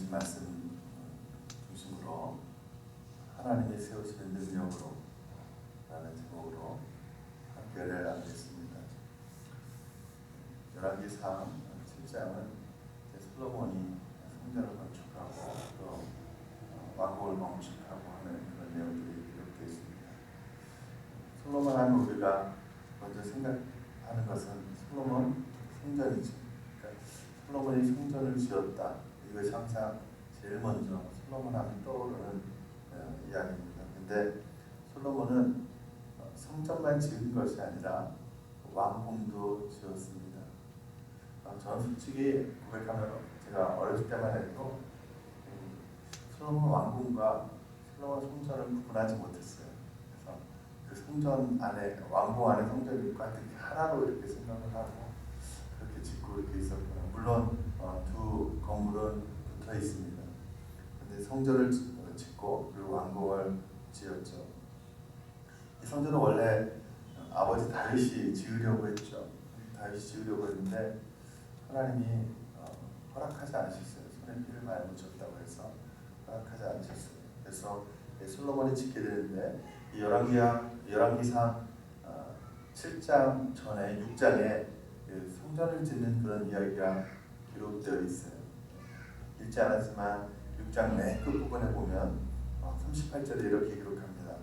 주신 말씀 중심으로 하나님이 세우시는 능력으로 라는 제목으로 함께 은혜를 나누겠습니다. 열왕기상 7장은 솔로몬이 성전을 건축하고 또 왕국을 건축하고 하는 그런 내용들이 기록되어 있습니다. 솔로몬 하면 우리가 먼저 생각하는 것은 솔로몬 성전이죠. 그러니까 솔로몬이 성전을 지었다. 이것이 항상 제일 먼저 솔로몬 하면 떠오르는 이야기입니다. 근데 솔로몬은 성전만 지은 것이 아니라 왕궁도 지었습니다. 저는 솔직히 고백하면 제가 어렸을 때만 해도 솔로몬 왕궁과 솔로몬 성전을 구분하지 못했어요. 그래서 그 성전 안에 왕궁 안에 성전이 있고 하여튼 하나로 이렇게 생각을 하고 그렇게 짓고 이렇게 있었구나. 물론 두 건물은 붙어 있습니다. 근데 성전을 짓고 그리고 왕궁을 지었죠. 이 성전은 원래 아버지 다윗이 지으려고 했죠. 다윗이 지으려고 했는데 하나님이 허락하지 않으셨어요. 손에 피를 많이 묻혔다고 해서 허락하지 않으셨어요. 그래서 솔로몬이 짓게 되는데 이 열왕기상 7장 전에 6장에 성전을 짓는 그런 이야기가 기록되어 있어요. 읽지 않았지만 6장 맨 끝부분에 보면 38절에 이렇게 기록합니다.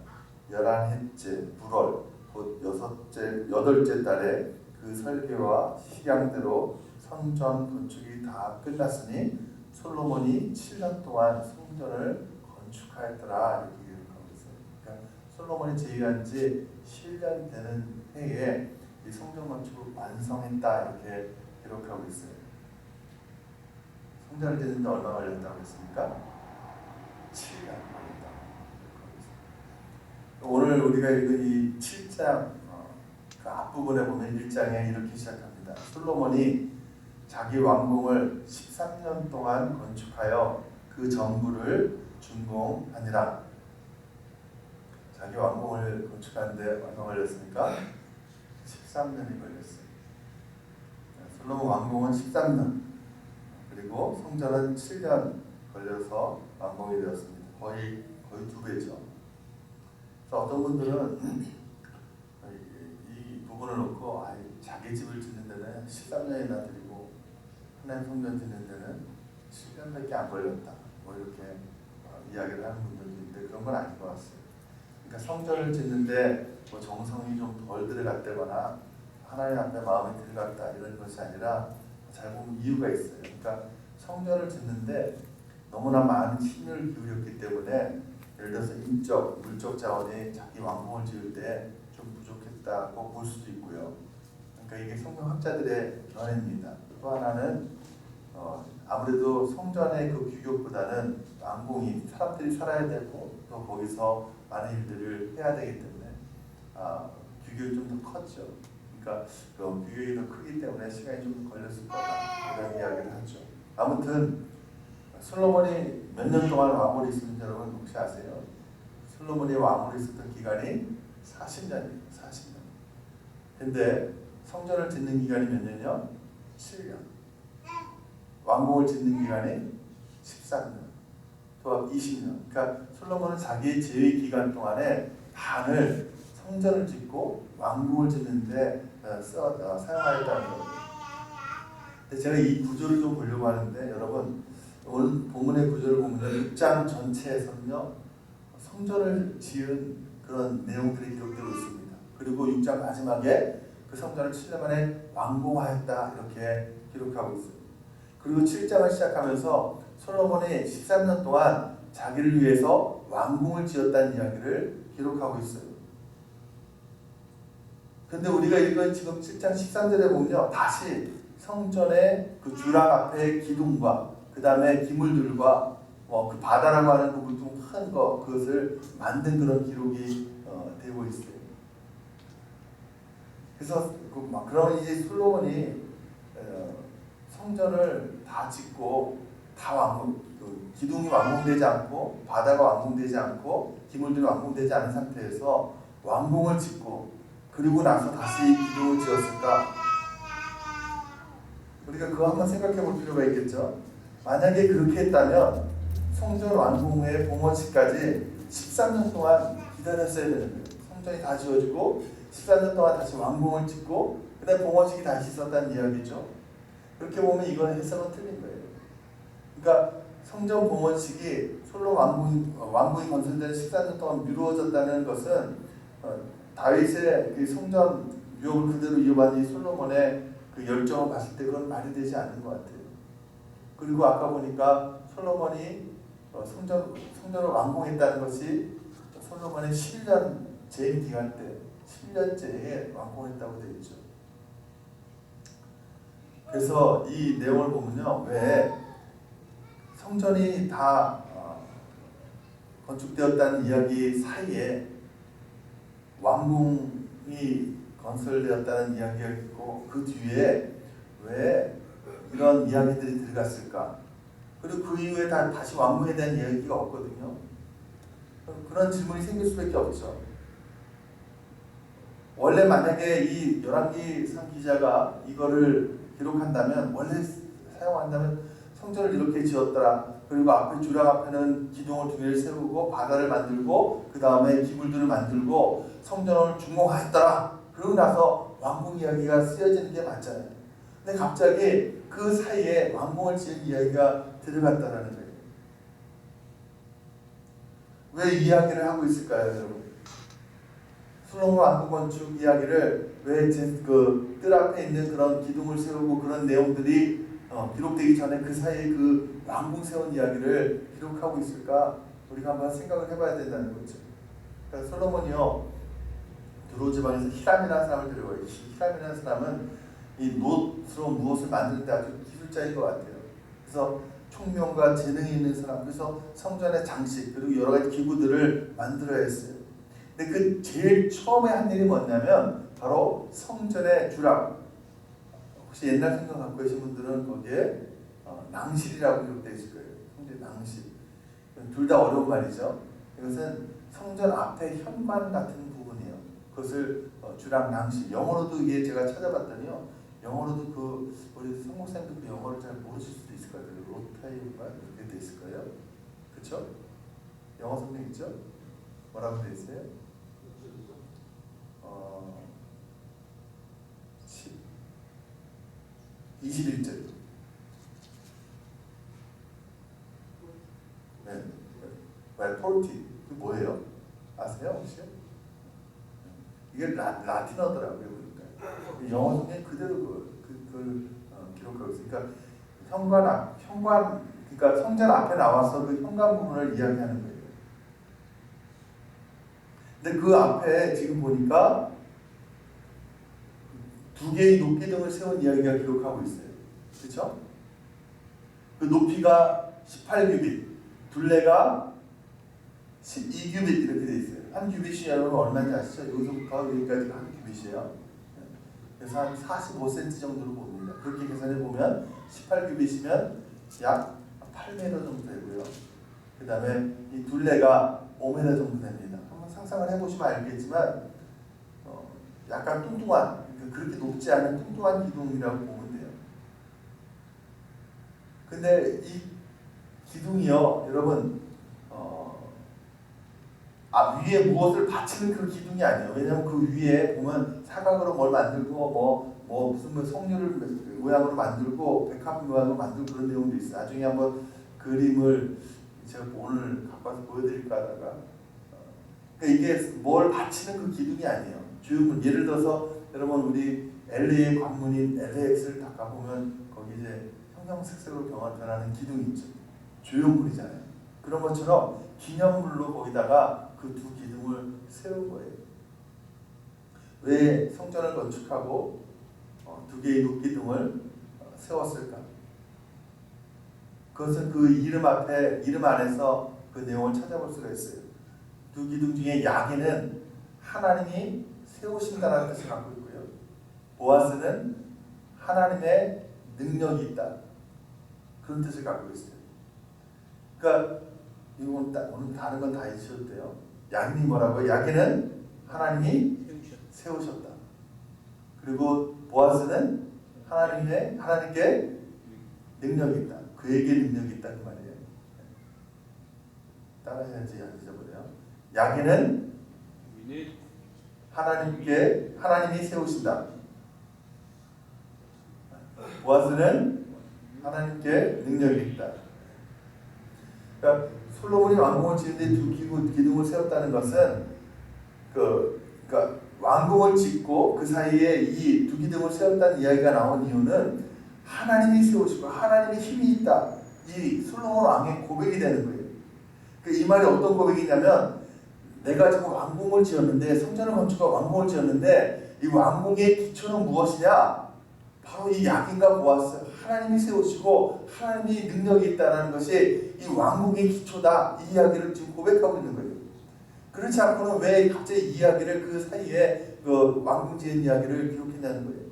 11해째 불월 곧 여덟째 달에 그 설계와 식양대로 성전 건축이 다 끝났으니 솔로몬이 7년 동안 성전을 건축하였더라 이렇게 기록하고 있어요. 그러니까 솔로몬이 제위한 지 7년 되는 해에 이 성전 건축을 완성했다 이렇게 기록하고 있어요. 성전을 짓는데 얼마 걸렸다고 했습니까? 7년 걸렸다고 기록하고 있어요. 오늘 우리가 읽은 이 7장 그 앞부분에 보면 1장에 이렇게 시작합니다. 솔로몬이 자기 왕궁을 13년 동안 건축하여 그 전부를 준공하니라. 자기 왕궁을 건축하는데 얼마 걸렸습니까? 13년이 걸렸어요. 솔로몬 왕궁은 13년 그리고 성전은 7년 걸려서 완공이 되었습니다. 거의 2배죠. 그래서 어떤 분들은 이 부분을 놓고 자기 집을 짓는 데는 13년이나 들이고 하나님 성전 짓는 데는 7년밖에 안 걸렸다. 뭐 이렇게 이야기를 하는 분들도 있는데 그런 건 아닌 것 같습니다. 그러니까 성전을 짓는데 뭐 정성이 좀 덜 들어갔다거나 하나님 앞에 마음이 들어갔다 이런 것이 아니라 잘 보면 이유가 있어요. 그러니까 성전을 짓는데 너무나 많은 힘을 기울였기 때문에 예를 들어서 인적, 물적 자원이 자기 왕궁을 지을 때 좀 부족했다고 볼 수도 있고요. 그러니까 이게 성경학자들의 견해입니다. 또 하나는 아무래도 성전의 그 규격보다는 왕궁이 사람들이 살아야 되고 또 거기서 많은 일들을 해야 되기 때문에 규격이 좀 더 컸죠. 그러니까 그 규격이 더 크기 때문에 시간이 좀 걸렸을 거다 이런 이야기를 하죠. 아무튼 솔로몬이 몇 년 동안 왕으로 있었는지 여러분 혹시 아세요? 솔로몬이 왕으로 있었던 기간이 40년이에요. 40년. 근데 성전을 짓는 기간이 몇 년이요? 7년. 왕궁을 짓는 기간이 13년. 또 20년. 그러니까 솔로몬은 자기의 제위 기간 동안에 반을 성전을 짓고 왕궁을 짓는데 사용하였다는 거예요. 근데 제가 이 구조를 좀 보려고 하는데 여러분 오늘 본문의 구조를 보면 6장 전체에서는요 성전을 지은 그런 내용들이 기록되고 있습니다. 그리고 6장 마지막에 그 성전을 7년 만에 완공하였다 이렇게 기록하고 있어요. 그리고 7장을 시작하면서 솔로몬이 13년 동안 자기를 위해서 왕궁을 지었다는 이야기를 기록하고 있어요. 근데 우리가 읽은 지금 7장 13절에 보면요 다시 성전의 그 주랑 앞에 기둥과 그 다음에 기물들과 그 바다라고 하는 그 물통 큰 거 그것을 만든 그런 기록이 되고 있어요. 그래서 그러면 이제 솔로몬이 성전을 다 짓고 다 기둥이 완공되지 않고 바다가 완공되지 않고 기물들이 완공되지 않은 상태에서 왕궁을 짓고 그리고 나서 다시 기둥을 지었을까? 우리가 그거 한번 생각해 볼 필요가 있겠죠. 만약에 그렇게 했다면 성전 완공 후에 봉헌식까지 13년 동안 기다렸어야 되는 거예요. 성전이 다 지어지고 14년 동안 다시 완공을 짓고 그다음에 봉헌식이 다시 있었다는 이야기죠. 그렇게 보면 이건 해석은 틀린 거예요. 그러니까 성전 봉헌식이 솔로 왕궁이 건설된 14년 동안 미루어졌다는 것은 다윗의 그 성전 유업을 그대로 이어받은 이 솔로몬의 그 열정을 봤을 때 그건 말이 되지 않는 것 같아요. 그리고 아까 보니까 솔로몬이 성전을 완공했다는 것이 솔로몬의 10년 재임 기간 때 10년째에 완공했다고 되어 있죠. 그래서 이 내용을 보면요, 왜 성전이 다 건축되었다는 이야기 사이에 왕궁이 건설되었다는 이야기가 있고 그 뒤에 왜 이런 이야기들이 들어갔을까? 그리고 그 이후에 다시 왕궁에 대한 이야기가 없거든요. 그런 질문이 생길 수밖에 없죠. 원래 만약에 이 열왕기상 기자가 이거를 기록한다면, 원래 사용한다면 성전을 이렇게 지었더라. 그리고 앞에 주랑 앞에는 기둥을 두 개를 세우고 바다를 만들고 그 다음에 기물들을 만들고 성전을 준공하였더라. 그러고 나서 왕궁 이야기가 쓰여지는 게 맞잖아요. 근데 갑자기 그 사이에 왕궁을 지은 이야기가 들어갔다라는 거예요. 왜 이 이야기를 하고 있을까요, 여러분? 솔로몬 왕궁 건축 이야기를 왜 그 뜰 앞에 있는 그런 기둥을 세우고 그런 내용들이 기록되기 전에 그 사이에 그 왕궁 세운 이야기를 기록하고 있을까? 우리가 한번 생각을 해봐야 된다는 거죠. 그러니까 솔로몬이요, 두로 지방에서 히람이라는 사람을 데려와요. 히람이라는 사람은 이 노트로 무엇을 만드는데 아주 기술자인 것 같아요. 그래서 총명과 재능이 있는 사람, 그래서 성전의 장식 그리고 여러 가지 기구들을 만들어야 했어요. 근데 그 제일 처음에 한 일이 뭐냐면 바로 성전의 주랑. 혹시 옛날 성경 갖고 계신 분들은 거기에 낭실이라고 기록되어 있을 거예요. 성전 낭실. 둘 다 어려운 말이죠. 이것은 성전 앞에 현관 같은 부분이에요. 그것을 주랑 낭실. 영어로도 이게 제가 찾아봤더니요. 영어로도 그 우리 성목사님도 그 영어를 잘 모르실 수도 있을 거예요. 로타이가 이렇게 돼 있을 거예요. 그렇죠? 영어 성경 있죠? 뭐라고 돼 있어요? 21절. 네. 왜 폴티? 그 뭐예요? 아세요 혹시? 이게 라틴어더라고요. 그러니까 영어 성경 그대로 기록하고 있으니까 그러니까 성전 앞에 나와서 그 현관 부분을 이야기하는 거예요. 근데 그 앞에 지금 보니까 두 개의 높이등을 세운 이야기가 기록하고 있어요. 그렇죠? 그 높이가 18규빗, 둘레가 12규빗 이렇게 돼 있어요. 한 규빗이 여러분 얼마인지 아시죠? 여기서부터 여기까지가 한 규빗이에요. 그래서 한 45cm 정도로 봅니다. 그렇게 계산해 보면 18규빗이면 약 8m 정도 되고요. 그 다음에 이 둘레가 5m 정도 됩니다. 한번 상상을 해보시면 알겠지만 약간 뚱뚱한, 그렇게 높지 않은 뚱뚱한 기둥이라고 보면 돼요. 근데 이 기둥이요, 여러분 위에 무엇을 받치는 그 기둥이 아니에요. 왜냐하면 그 위에 보면 사각으로 뭘 만들고 무슨 석류를 모양으로 만들고 백합 모양으로 만들고 그런 내용도 있어요. 나중에 한번 그림을 제가 오늘 갖고 와서 보여드릴까 하다가 그러니까 이게 뭘 받치는 그 기둥이 아니에요. 주요문, 예를 들어서 여러분 우리 LA 관문인 LAX를 딱 가보면 거기 이제 형형색색으로 변하는 기둥이 있죠. 주요물이잖아요. 그런 것처럼 기념물로 거기다가 그 두 기둥을 세운 거예요. 왜 성전을 건축하고 두 개의 높기둥을 세웠을까? 그것은 그 이름 안에서 그 내용을 찾아볼 수가 있어요. 두 기둥 중에 야기는 하나님이 세우신다는 뜻을 갖고 있고요. 보아스는 하나님의 능력이 있다. 그런 뜻을 갖고 있어요. 그러니까 이건 오늘 다른 건 다 잊으셔도 돼요. 야기는 뭐라고요? 야기는 하나님이 세우셨다. 그리고 보아스는 하나님께 능력이 있다. 그에게 능력이 있다는 말이에요. 따라해야지 안 잊어버려요. 야기는 하나님이 세우신다. 보아스는 하나님께 능력이 있다. 그러니까 솔로몬이 왕궁을 지는데 두 기둥을 세웠다는 것은 그러니까 왕궁을 짓고 그 사이에 이 두 기둥을 세웠다는 이야기가 나온 이유는 하나님이 세우시고 하나님의 힘이 있다. 이 솔로몬 왕의 고백이 되는 거예요. 이 말이 어떤 고백이냐면 내가 지금 왕궁을 지었는데 성전을 건축하고 왕궁을 지었는데 이 왕궁의 기초는 무엇이냐? 바로 이 야긴과 보아스 하나님이 세우시고 하나님이 능력이 있다는 것이 이 왕궁의 기초다. 이 이야기를 지금 고백하고 있는 거예요. 그렇지 않고는 왜 갑자기 이 이야기를 그 사이에 그 왕궁 지은 이야기를 기록했냐는 거예요.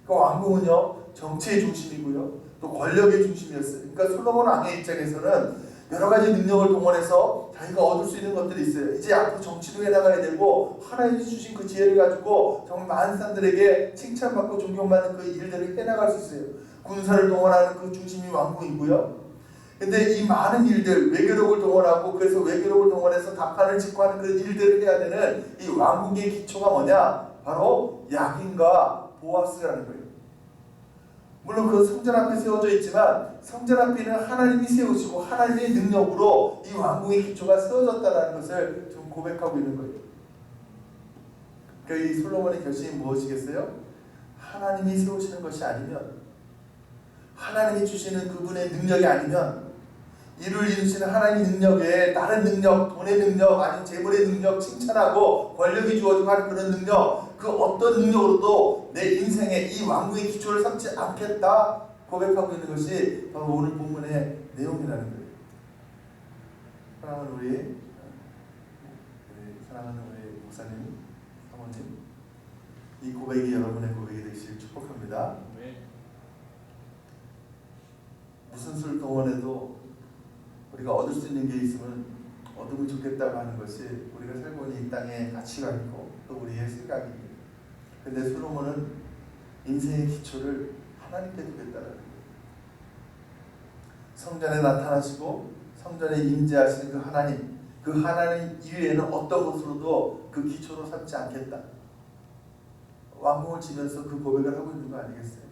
그 왕궁은요 정치의 중심이고요 또 권력의 중심이었어요. 그러니까 솔로몬 왕의 입장에서는 여러 가지 능력을 동원해서 자기가 얻을 수 있는 것들이 있어요. 이제 앞으로 정치도 해나가야 되고 하나님이 주신 그 지혜를 가지고 정말 많은 사람들에게 칭찬받고 존경받는 그 일들을 해나갈 수 있어요. 군사를 동원하는 그 중심이 왕궁이고요. 근데 이 많은 일들, 외교력을 동원하고 그래서 외교력을 동원해서 답판을 짓고 하는 그 일들을 해야 되는 이 왕궁의 기초가 뭐냐? 바로 야긴과 보아스라는 거예요. 물론 그 성전 앞에 세워져 있지만 성전 앞에는 하나님이 세우시고 하나님의 능력으로 이 왕궁의 기초가 세워졌다는 것을 좀 고백하고 있는 거예요. 그러니까 이 솔로몬의 결심이 무엇이겠어요? 하나님이 세우시는 것이 아니면 하나님이 주시는 그분의 능력이 아니면 이를 이루시는 하나님의 능력에 다른 능력, 돈의 능력, 아니면 재물의 능력, 칭찬하고 권력이 주어지고 하는 그런 능력 그 어떤 능력으로도 내 인생에 이 왕궁의 기초를 삼지 않겠다 고백하고 있는 것이 바로 오늘 본문의 내용이라는 거예요. 사랑하는 우리 목사님, 사모님, 이 고백이 여러분의 고백이 되시길 축복합니다. 무슨 수를 동원해도 우리가 얻을 수 있는 게 있으면 얻으면 좋겠다고 하는 것이 우리가 살고 있는 이 땅의 가치가 있고 또 우리의 생각입니다. 그런데 솔로몬은 인생의 기초를 하나님께 두겠다는 거예요. 성전에 나타나시고 성전에 임재하시는 그 하나님 이외에는 어떤 것으로도 그 기초로 삼지 않겠다. 왕궁을 지면서 그 고백을 하고 있는 거 아니겠어요?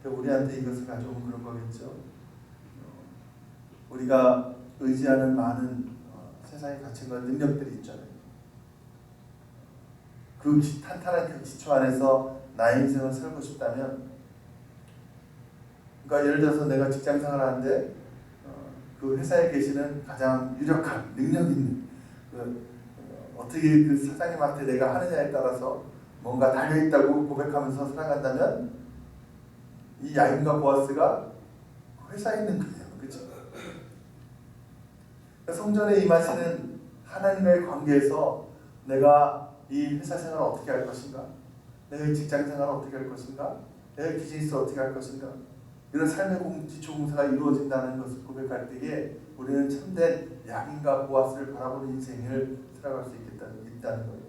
우리한테 이것을 가져오면 그런 거겠죠. 우리가 의지하는 많은 세상의 가치과 능력들이 있잖아요. 그 탄탄한 그 기초 안에서 나의 인생을 살고 싶다면, 그러니까 예를 들어서 내가 직장 생활을 하는데 그 회사에 계시는 가장 유력한 능력 있는 어떻게 그 사장님한테 내가 하느냐에 따라서 뭔가 달려있다고 고백하면서 살아간다면 이 야긴과 보아스가 회사에 있는 거예요. 그렇죠? 성전에 임하시는 하나님의 관계에서 내가 이 회사 생활을 어떻게 할 것인가? 내가 이 직장 생활을 어떻게 할 것인가? 내가 비즈니스를 어떻게 할 것인가? 이런 삶의 기초 공사가 이루어진다는 것을 고백할 때에 우리는 참된 야긴과 보아스를 바라보는 인생을 살아갈 수 있다는 거예요.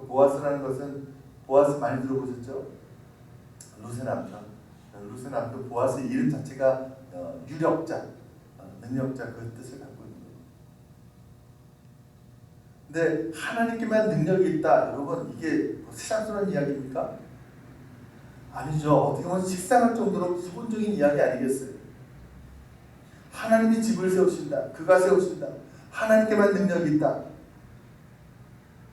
보아스라는 것은 보아스 많이 들어보셨죠? 루세 남편 보아스의 이름 자체가 유력자, 능력자 그 뜻을 갖고 있는 거예요. 근데 하나님께만 능력이 있다, 여러분 이게 세상스러운 이야기입니까? 아니죠. 어떻게 보면 식상할 정도로 기본적인 이야기 아니겠어요? 하나님이 집을 세우신다. 그가 세우신다. 하나님께만 능력이 있다.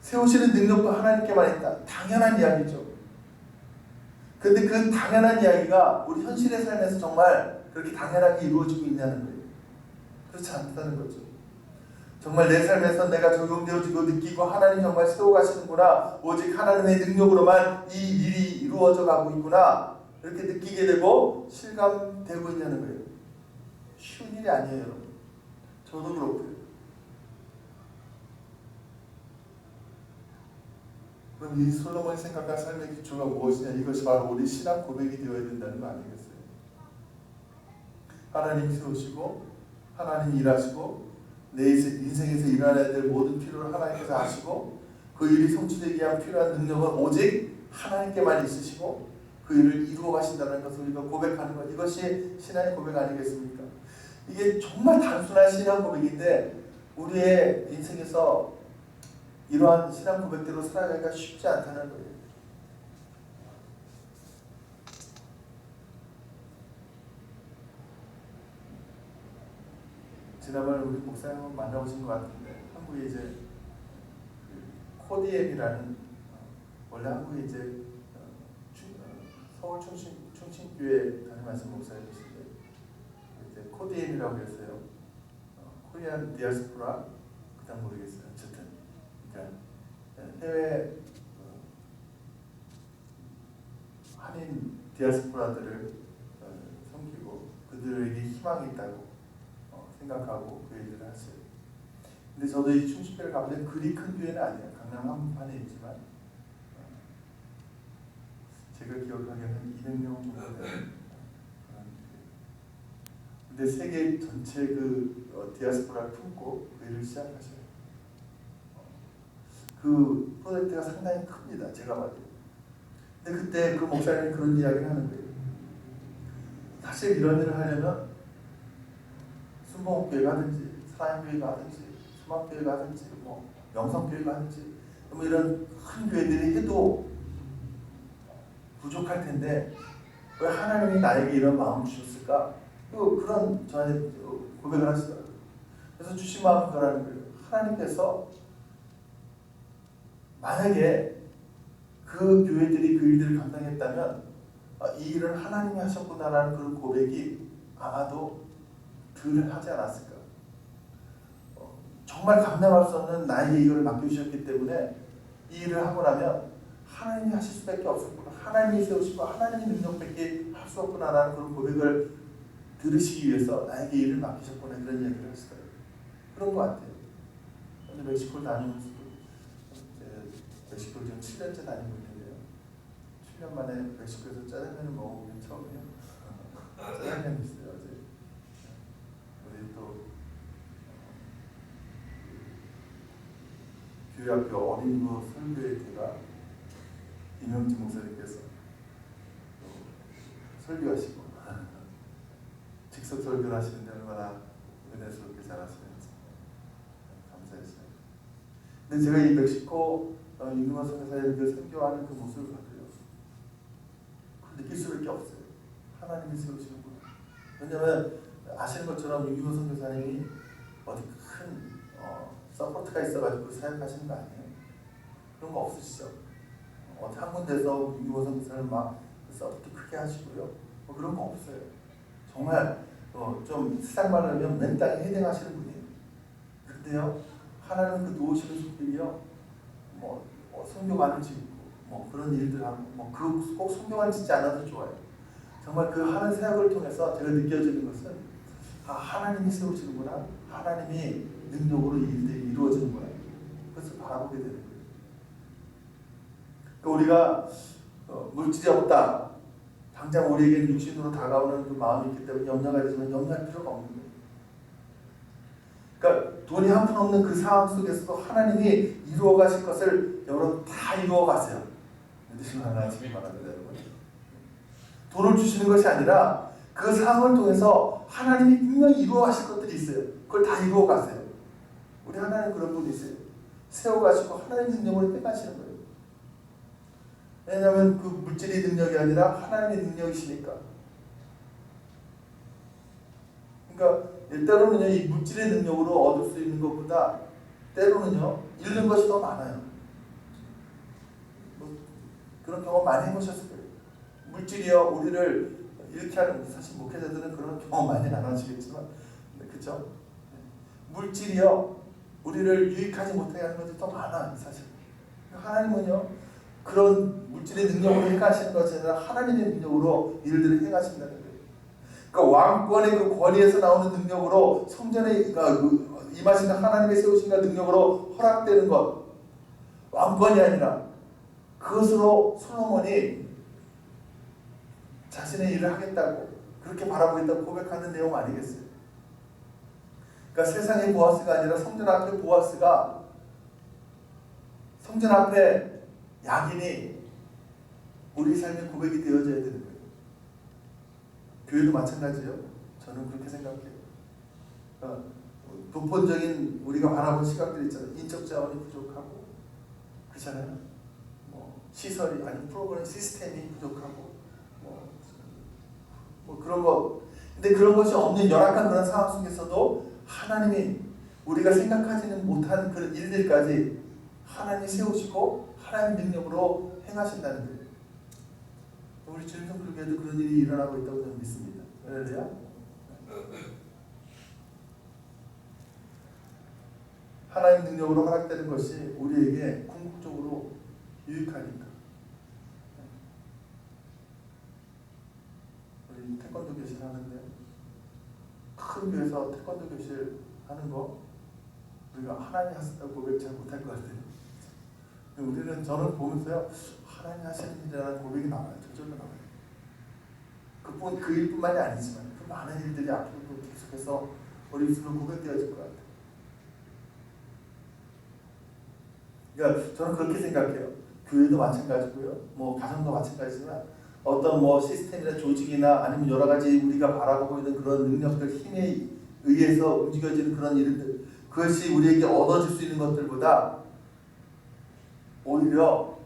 세우시는 능력도 하나님께만 있다. 당연한 이야기죠. 그런데 그 당연한 이야기가 우리 현실의 삶에서 정말 그렇게 당연하게 이루어지고 있냐는 거예요. 그렇지 않다는 거죠. 정말 내 삶에서 내가 적용되어지고 느끼고 하나님 정말 세워가시는구나, 오직 하나님의 능력으로만 이 일이 이루어져 가고 있구나, 이렇게 느끼게 되고 실감되고 있냐는 거예요. 쉬운 일이 아니에요, 여러분. 저도 그렇고요. 그럼 이 솔로몬이 생각한 삶의 기초가 무엇이냐? 이것이 바로 우리 신앙 고백이 되어야 된다는 거 아니겠어요? 하나님 세우시고 하나님 일하시고 내 인생에서 일어나야 될 모든 필요를 하나님께서 아시고 그 일이 성취되기 위한 필요한 능력은 오직 하나님께만 있으시고 그 일을 이루어 가신다는 것을 우리가 고백하는 것, 이것이 신앙의 고백 아니겠습니까? 이게 정말 단순한 신앙 고백인데 우리의 인생에서 이러한 신앙 고백대로 살아가기가 쉽지 않다는 거예요. 지난번에 우리 목사님 만나보신 것 같은데 한국에 이제 코디엠이라는 원래 한국에 이제 서울 충신교회 다니면서 목사님이신데 이제 코디엠이라고 했어요. 코리안 디아스포라 그다음 모르겠어요. 어쨌든 그러니까 해외 한인 디아스포라들을 섬기고 그들에게 희망이 있다고 생각하고 그 얘기를 하세요. 근데 저도 이 충신교회를 가보면 그리 큰 교회는 아니에요. 강남 한복판에 있지만 제가 기억하기에는 200명 정도 되는. 근데 세계 전체 그 디아스포라를 품고 그 일을 시작하셔요. 그 프로젝트가 상당히 큽니다. 제가 봐도. 근데 그때 그 목사님이 그런 이야기를 하는 거예요. 사실 이런 일을 하려면 순복음교회가 하든지 사랑교회가 하든지 수막교회가 하든지 뭐 명성교회가 하든지 뭐 이런 큰 교회들이 해도 부족할 텐데 왜 하나님이 나에게 이런 마음을 주셨을까? 그런 저한테 고백을 하시더라고요. 그래서 주신 마음은 그러는 거예요. 하나님께서 만약에 그 교회들이 그 일들을 감당했다면 이 일을 하나님이 하셨구나라는 그런 고백이 아마도 덜 하지 않았을까. 정말 감당할 수 없는 나에게 이걸 맡겨주셨기 때문에 이 일을 하고 나면 하나님이 하실 수밖에 없었구나. 하나님이 세우시고 하나님의 능력밖에 할 수 없구나라는 그런 고백을 들으시기 위해서 나에게 일을 맡기셨구나 이런 이야기를 하시더라고요. 그런 것 같아요. 근데 멕시코를 다니면서도 멕시코를 지금 7년째 다니고 있는데요. 7년 만에 멕시코에서 짜장면을 먹어보긴 처음이에요. 짜장면이 있어요. 어제 우리 또 교회 앞에 어린이부 설교회 때가 임영진 목사님께서 설교하시고 직접 설교를 하시는데 얼마나 은혜스럽게 잘하시는지 감사했어요. 근데 제가 이 멕시코 임금원 선교사의 그 설교하는 그 모습을 봤어요. 느낄 수밖에 없어요. 하나님이 세우시는구나. 왜냐하면 아시는 것처럼 임금원 선교사님이 어디 큰 서포트가 있어가지고 사역하시는 거 아니에요? 그런 거 없으시죠? 어디 한 군데서 임금원 선교사를 막 서포트 크게 하시고요. 뭐 그런 거 없어요. 정말 좀 세상 말로 하면 맨 땅에 해당하시는 분이에요. 근데요, 하나님 그 도우시는 손길이요, 성교관을 짓고, 그런 일들 하고, 꼭 성교관 짓지 않아도 좋아요. 정말 그 하는 사역을 통해서 제가 느껴지는 것은, 하나님이 세우시는구나, 하나님이 능력으로 이 일들이 이루어지는구나. 그것을 바라보게 되는 거예요. 그러니까 우리가 물질이 없다. 당장 우리에게는 육신으로 다가오는 그 마음이 있기 때문에 염려하지만 염려할 필요가 없는 거예요. 그러니까 돈이 한 푼 없는 그 상황 속에서도 하나님이 이루어 가실 것을 여러분 다 이루어 가세요. 믿으시면 하나 지금 말합니다, 여러분. 돈을 주시는 것이 아니라 그 상황을 통해서 하나님이 분명히 이루어 가실 것들이 있어요. 그걸 다 이루어 가세요. 우리 하나님 그런 분이 있어요. 세워 가시고 하나님의 능력으로 해가시는 거예요. 왜냐하면 그 물질의 능력이 아니라 하나님의 능력이시니까. 그러니까 때로는요, 이 물질의 능력으로 얻을 수 있는 것보다 때로는요, 잃는 것이 더 많아요. 그런 경험 많이 해보셨을 거예요. 물질이요, 우리를 이렇게 하는, 사실 목회자들은 그런 경험 많이 안 하시겠지만, 그렇죠? 물질이요, 우리를 유익하지 못하게 하는 것이 더 많아요, 사실. 하나님은요, 그런 물질의 능력으로 해가시는 것이 아니라 하나님의 능력으로 일들을 해가신다는 거예요. 그러니까 왕권의 그 권위에서 나오는 능력으로 성전에 임하신 하나님의 세우신 능력으로 허락되는 것, 왕권이 아니라 그것으로 솔로몬이 자신의 일을 하겠다고 그렇게 바라보겠다고 고백하는 내용 아니겠어요? 그러니까 세상의 보아스가 아니라 성전 앞의 보아스가 성전 앞에 야긴이 우리 삶의 고백이 되어져야 되는 거예요. 교회도 마찬가지예요. 저는 그렇게 생각해요. 보편적인 우리가 바라본 시각들이 있잖아요. 인적 자원이 부족하고, 그렇잖아요. 시설이 아니 프로그램 시스템이 부족하고, 그런 거. 근데 그런 것이 없는 열악한 그런 상황 속에서도 하나님이 우리가 생각하지는 못한 그런 일들까지 하나님이 세우시고 하나님의 능력으로 행하신다는 거예요. 우리 주님 성도교회도 그런 일이 일어나고 있다고 저는 믿습니다. 할렐루야. 하나님의 능력으로 허락되는 것이 우리에게 궁극적으로 유익하니까. 우리 태권도 교실 하는데 큰 교회에서 태권도 교실 하는 거 우리가 하나님 하신다고 고백 잘 못할 것 같아요. 저는 보면서요, 하나님 하시는 일이라는 고백이 나와요. 저절로 나와요. 그 일뿐만이 아니지만 그 많은 일들이 앞으로도 계속해서 우리 입술로 고백되어질 것 같아요. 그러니까 저는 그렇게 생각해요. 교회도 마찬가지고요, 가정도 마찬가지지만 어떤 시스템이나 조직이나 아니면 여러 가지 우리가 바라보고 있는 그런 능력들, 힘에 의해서 움직여지는 그런 일들, 그것이 우리에게 얻어질 수 있는 것들보다 오히려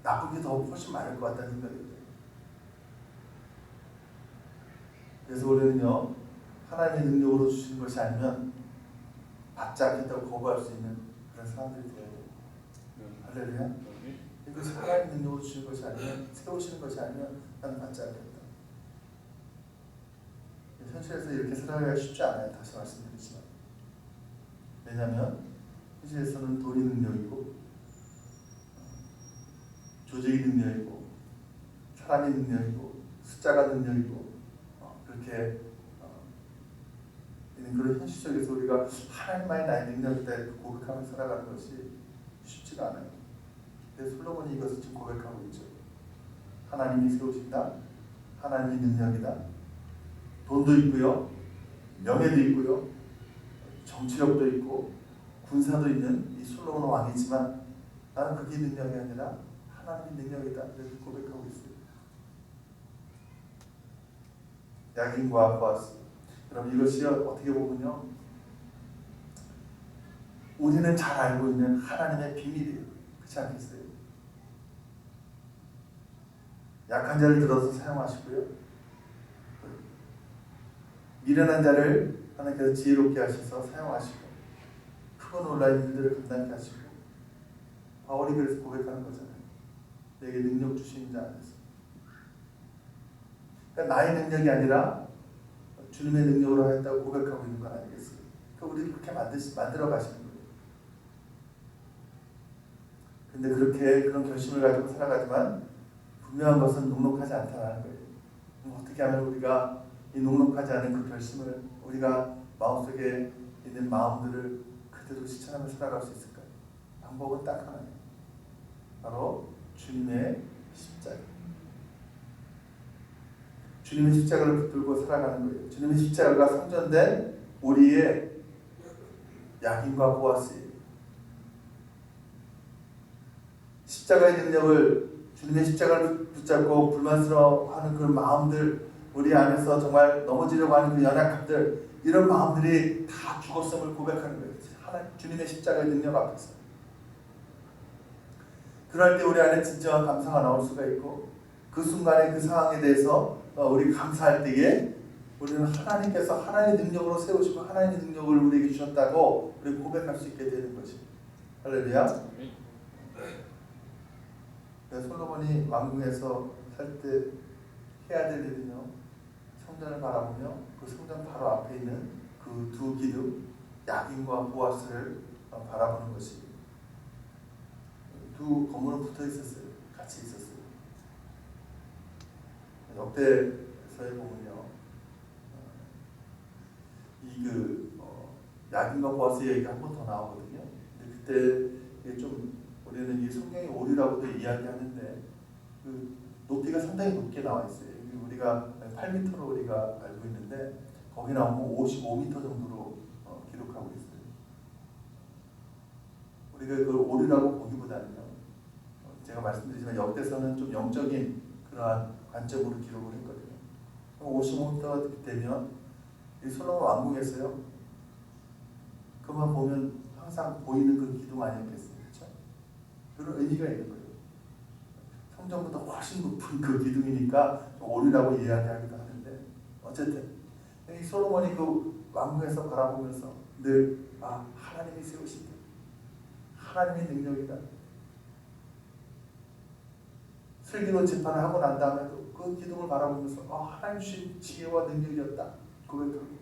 나쁜 게 더 훨씬 많을 것 같다는 생각이 들어요. 그래서 우리는요, 하나님의 능력으로 주시는 것이 아니면 받지 않겠다고 거부할 수 있는 그런 사람들이 되어야 돼요. 할렐루야. 이것이 하나님의 능력으로 주시는 것이 아니면, 세우시는 것이 아니면 나는 받지 않겠다. 현실에서 이렇게 살아가기가 쉽지 않아요. 다시 말씀드리지만. 왜냐하면 현실에서는 돈이 능력이고, 조직이 능력이고, 사람이 능력이고, 숫자가 능력이고, 그렇게 있는 그런 현실 속에서 우리가 하나님만이 나의 능력이다 고백하며 살아가는 것이 쉽지가 않아요. 그래서 솔로몬이 이것을 지금 고백하고 있죠. 하나님이 세우신다. 하나님이 능력이다. 돈도 있고요, 명예도 있고요, 정치력도 있고, 군사도 있는 이 솔로몬 왕이지만 나는 그게 능력이 아니라 하나님이 능력이다. 이렇게 고백하고 있어요. 야긴과 보아스. 그럼 이것이 어떻게 보면요, 우리는 잘 알고 있는 하나님의 비밀이에요. 그렇지 않겠어요? 약한 자를 들어서 사용하시고요, 미련한 자를 하나님께서 지혜롭게 하셔서 사용하시고, 크고 놀라운 일들을 감당케 하시고, 바울이 그래서 고백하는 거잖아요. 내게 능력 주신 자 안에서. 그러니까 나의 능력이 아니라 주님의 능력으로 하였다고 고백하고 있는 건 아니겠어요? 그러니까 우리를 그렇게 만들어 가시는 거예요. 근데 그런 결심을 가지고 살아가지만 분명한 것은 녹록하지 않다는 거예요. 어떻게 하면 우리가 이 녹록하지 않은 그 결심을, 우리가 마음속에 있는 마음들을 그대로 실천하며 살아갈 수 있을까요? 방법은 딱 하나예요. 바로 주님의 십자가. 주님의 십자가를 붙들고 살아가는 거예요. 주님의 십자가가 성전된 우리의 야긴과 보아스예요. 십자가의 능력을, 주님의 십자가를 붙잡고 불만스러워하는 그 마음들, 우리 안에서 정말 넘어지려고 하는 그 연약함들, 이런 마음들이 다 죽었음을 고백하는 거예요. 주님의 십자가의 능력 앞에서. 그럴 때 우리 안에 진정한 감사가 나올 수가 있고, 그 순간에 그 상황에 대해서 우리 감사할 때에 우리는 하나님께서 하나님의 능력으로 세우시고 하나님의 능력을 우리에게 주셨다고 우리 고백할 수 있게 되는 것이. 할렐루야. 솔로몬이 왕궁에서 살 때 해야 될 일은요, 성전을 바라보며 그 성전 바로 앞에 있는 그 두 기둥, 야긴과 보아스를 바라보는 것이. 두 건물은 붙어 있었어요. 같이 있었어요. 역대서에 보면요, 야긴과 보아스 얘기가 한 번 더 나오거든요. 근데 그때 이게 좀 우리는 이 성경의 오류라고도 이야기하는데 그 높이가 상당히 높게 나와 있어요. 우리가 8m로 우리가 알고 있는데 거기 나오면 55m 정도로 기록하고 있어요. 우리가 그걸 오류라고 보기보다는요, 제가 말씀드리지만 역대서는 좀 영적인 그러한 관점으로 기록을 했거든요. 55부터가 되면 이 솔로몬 왕궁에서요, 그만 보면 항상 보이는 그 기둥 아니었겠어요? 그렇죠? 그런 의미가 있는 거예요. 성전보다 훨씬 높은 그 기둥이니까 좀 오류라고 이야기하기도 하는데, 어쨌든 이 솔로몬이 그 왕궁에서 바라보면서 늘 하나님이 세우신다, 하나님의 능력이다. 슬기로운 재판을 하고 난 다음에도 그 기둥을 바라보면서 하나님 주신 지혜와 능력이었다 고백하고,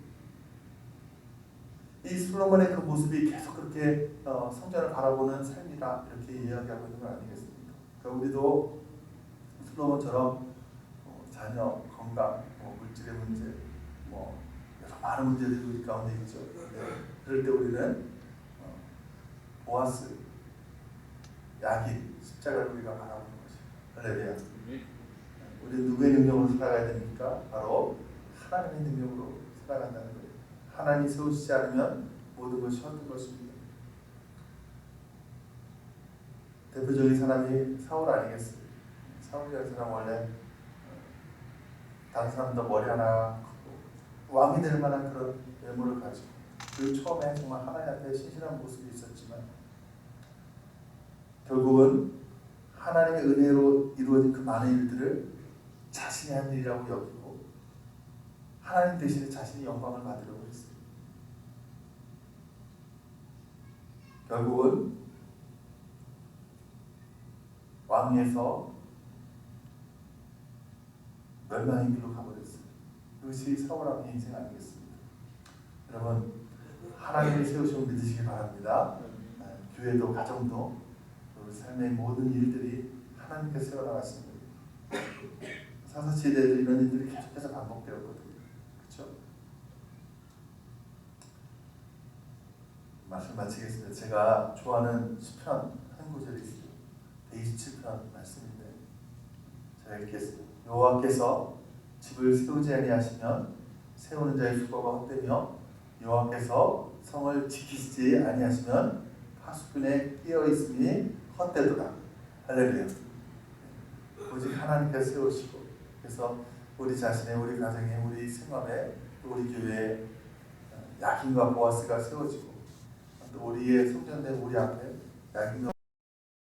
이 솔로몬의 그 모습이 계속 그렇게 성전을 바라보는 삶이다 이렇게 이야기하고 있는 거 아니겠습니까? 그러니까 우리도 솔로몬처럼 자녀, 건강, 물질의 문제, 여러 많은 문제들이 우리 가운데 있죠. 그럴 때 우리는 보아스, 야긴, 십자가를 우리가 바라보는 것입니다. 할렐루야. 우리 누구의 능력으로 살아가야 됩니까? 바로 하나님의 능력으로 살아간다는 거예요. 하나님이 세우시지 않으면 모든 것이 헛된 것입니다. 대표적인 사람이 사울 아니겠어요? 사울이라는 사람 원래 다른 사람보다 머리 하나 크고 왕이 될 만한 그런 외모를 가지고, 그 처음에 정말 하나님 앞에 신실한 모습이 있었지만 결국은 하나님의 은혜로 이루어진 그 많은 일들을 자신이 한 일이라고 여기고 하나님 대신에 자신이 영광을 받으려고 했어요. 결국은 왕위에서 멸망의 길로 가버렸어요. 그것이 사울 왕의 인생 아니겠습니까? 여러분, 하나님이 세우심을 믿으시기 바랍니다. 교회도 가정도 우리 삶의 모든 일들이 하나님께서 세워나가신 거예요. 사사시대에도 이런 일들이 계속해서 반복되었거든요. 그렇죠? 말씀 마치겠습니다. 제가 좋아하는 시편 한 구절이 있어요. 127편 말씀인데 제가 읽겠습니다. 여호와께서 집을 세우지 아니하시면 세우는 자의 수고가 헛되며 여호와께서 성을 지키시지 아니하시면 파수꾼에 끼어 있음이 헛되도다. 할렐루야. 오직 하나님께서 세우시고, 그래서 우리 자신의, 우리 가정의, 우리 생활에, 또 우리 교회에 야긴과 보아스가 세워지고, 또 우리의 성전된 우리 앞에 야긴과